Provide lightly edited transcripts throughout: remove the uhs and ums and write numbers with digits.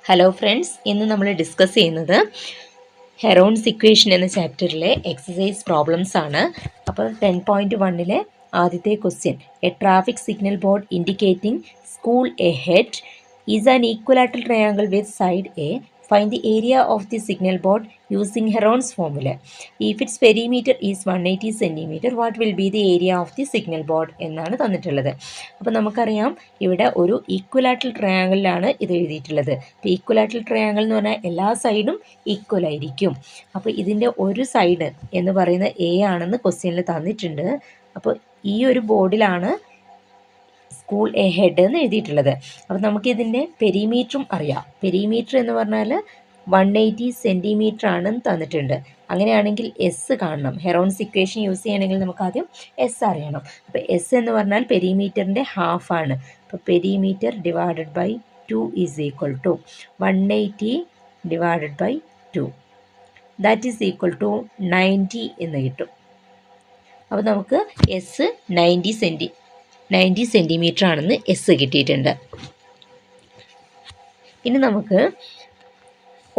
Hello friends, ഇന്ന് നമ്മൾ discuss ചെയ്യുന്നത് ഹെറോൺസ് ഇക്വേഷൻ എന്ന ചാപ്റ്ററിലെ എക്സസൈസ് പ്രോബ്ലംസ് ആണ്. അപ്പോൾ 10.1 ആദ്യത്തെ question, A traffic signal board indicating school A head is an equilateral triangle with side A. Find the area of the signal board using Heron's formula. If it's perimeter is 180 centimetre, what will be the area of the signal board എന്നാണ് തന്നിട്ടുള്ളത്. അപ്പോൾ നമുക്കറിയാം, ഇവിടെ ഒരു equilateral ട്രയാങ്കിളിലാണ് ഇത് എഴുതിയിട്ടുള്ളത്. അപ്പോൾ equilateral triangle എന്ന് പറഞ്ഞാൽ എല്ലാ സൈഡും ഈക്വൽ ആയിരിക്കും. അപ്പോൾ ഇതിൻ്റെ ഒരു സൈഡ് എന്ന് പറയുന്നത് എ ആണെന്ന് ക്വസ്റ്റ്യനിൽ തന്നിട്ടുണ്ട്. അപ്പോൾ ഈ ഒരു ബോർഡിലാണ് സ്കൂൾ എ ഹെഡ് എന്ന് എഴുതിയിട്ടുള്ളത്. അപ്പോൾ നമുക്കിതിൻ്റെ പെരിമീറ്ററും അറിയാം. പെരിമീറ്റർ എന്ന് പറഞ്ഞാൽ 180 സെൻറ്റിമീറ്റർ ആണെന്ന് തന്നിട്ടുണ്ട്. അങ്ങനെയാണെങ്കിൽ എസ് കാണണം. ഹെറോൺസ് ഇക്വേഷൻ യൂസ് ചെയ്യണമെങ്കിൽ നമുക്ക് ആദ്യം എസ് അറിയണം. അപ്പോൾ എസ് എന്ന് പറഞ്ഞാൽ പെരിമീറ്ററിൻ്റെ ഹാഫാണ്. അപ്പോൾ perimeter divided by 2 is equal to 180 divided by 2, that is equal to 90 എന്ന് കിട്ടും. അപ്പോൾ നമുക്ക് എസ് 90 സെൻറ്റിമീറ്റർ ആണെന്ന് എസ് കിട്ടിയിട്ടുണ്ട്. ഇനി നമുക്ക്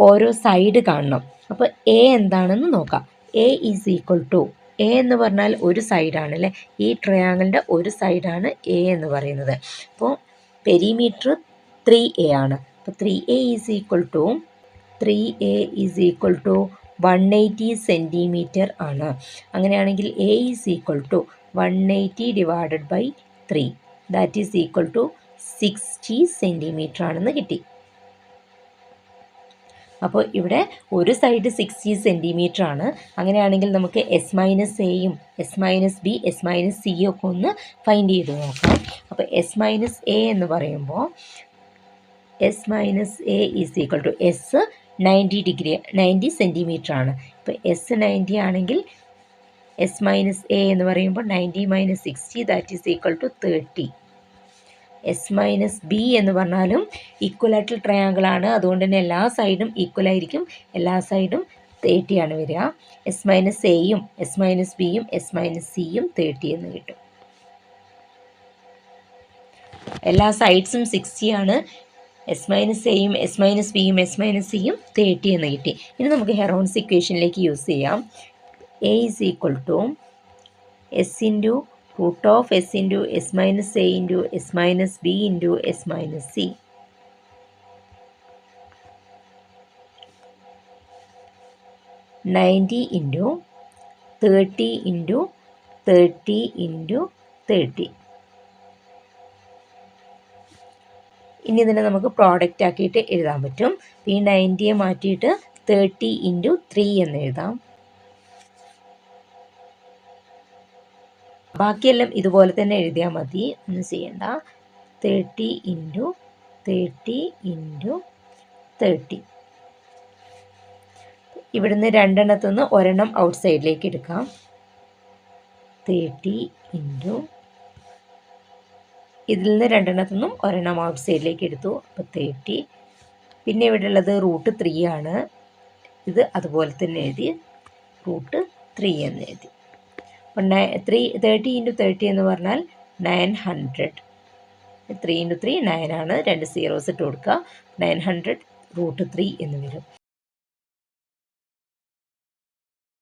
ഓരോ സൈഡ് കാണണം. അപ്പോൾ എ എന്താണെന്ന് നോക്കാം. A is equal to, A എന്ന് പറഞ്ഞാൽ ഒരു സൈഡാണ് അല്ലേ, ഈ ട്രയാങ്കിളിൻ്റെ ഒരു സൈഡാണ് എ എന്ന് പറയുന്നത്. അപ്പോൾ പെരിമീറ്റർ 3a ആണ്. അപ്പോൾ 3a is equal to 180 centimetre ആണ്. അങ്ങനെയാണെങ്കിൽ A is equal to 180 divided by 3, that is equal to 60 centimetre ആണെന്ന് കിട്ടി. അപ്പോൾ ഇവിടെ ഒരു സൈഡ് 60 സെൻറ്റിമീറ്റർ ആണ്. അങ്ങനെയാണെങ്കിൽ നമുക്ക് എസ് മൈനസ് എയും S minus B S minus സിയും ഒക്കെ ഒന്ന് ഫൈൻഡ് ചെയ്ത് നോക്കാം. അപ്പോൾ എസ് മൈനസ് എ എന്ന് പറയുമ്പോൾ S minus A is equal to, S 90 centimetre ആണ്. ഇപ്പോൾ എസ് 90 ആണെങ്കിൽ എസ് മൈനസ് എ എന്ന് പറയുമ്പോൾ 90 minus 60, that is equal to 30. S minus B എന്ന് പറഞ്ഞാലും ഈക്വലാറ്ററൽ ട്രയാങ്കിൾ ആണ്. അതുകൊണ്ട് തന്നെ എല്ലാ സൈഡും ഈക്വൽ ആയിരിക്കും. എല്ലാ സൈഡും 30 ആണ് വരിക. എസ് മൈനസ് എയും എസ് മൈനസ് ബിയും എസ് മൈനസ് സിയും 30 എന്ന് കിട്ടും. എല്ലാ സൈഡ്സും 60 ആണ്. എസ് മൈനസ് എയും എസ് മൈനസ് ബിയും എസ് മൈനസ് സിയും 30 എന്ന് കിട്ടി. ഇനി നമുക്ക് ഹെറോൺസ് ഇക്വേഷനിലേക്ക് യൂസ് ചെയ്യാം. A is equal to S into root of s into s minus a into s minus b into s minus c. (90 into 30 into 30 into 30). ഇനി ഇതിനെ നമുക്ക് പ്രോഡക്റ്റ് ആക്കിയിട്ട് എഴുതാൻ പറ്റും. ഈ 90യെ മാറ്റിയിട്ട് 30 into 3 എന്ന് എഴുതാം. ബാക്കിയെല്ലാം ഇതുപോലെ തന്നെ എഴുതിയാൽ മതി, ഒന്നും ചെയ്യണ്ട. 30 into 30 into 30. ഇവിടുന്ന് രണ്ടെണ്ണത്തുനിന്ന് ഒരെണ്ണം ഔട്ട് സൈഡിലേക്ക് എടുക്കാം. 30 into, ഇതിൽ നിന്ന് രണ്ടെണ്ണത്തുനിന്നും ഒരെണ്ണം ഔട്ട് സൈഡിലേക്ക് എടുത്തു. അപ്പോൾ 30. പിന്നെ ഇവിടെ ഉള്ളത് √3 ആണ്. ഇത് അതുപോലെ തന്നെ എഴുതി, √3 എന്ന് എഴുതി. അപ്പോൾ 30 into 30 എന്ന് പറഞ്ഞാൽ 900. 3 into 3 9 ആണ്. 2 zeros ഇട്ട് കൊടുക്കുക. 900 √3 എന്ന് വരും.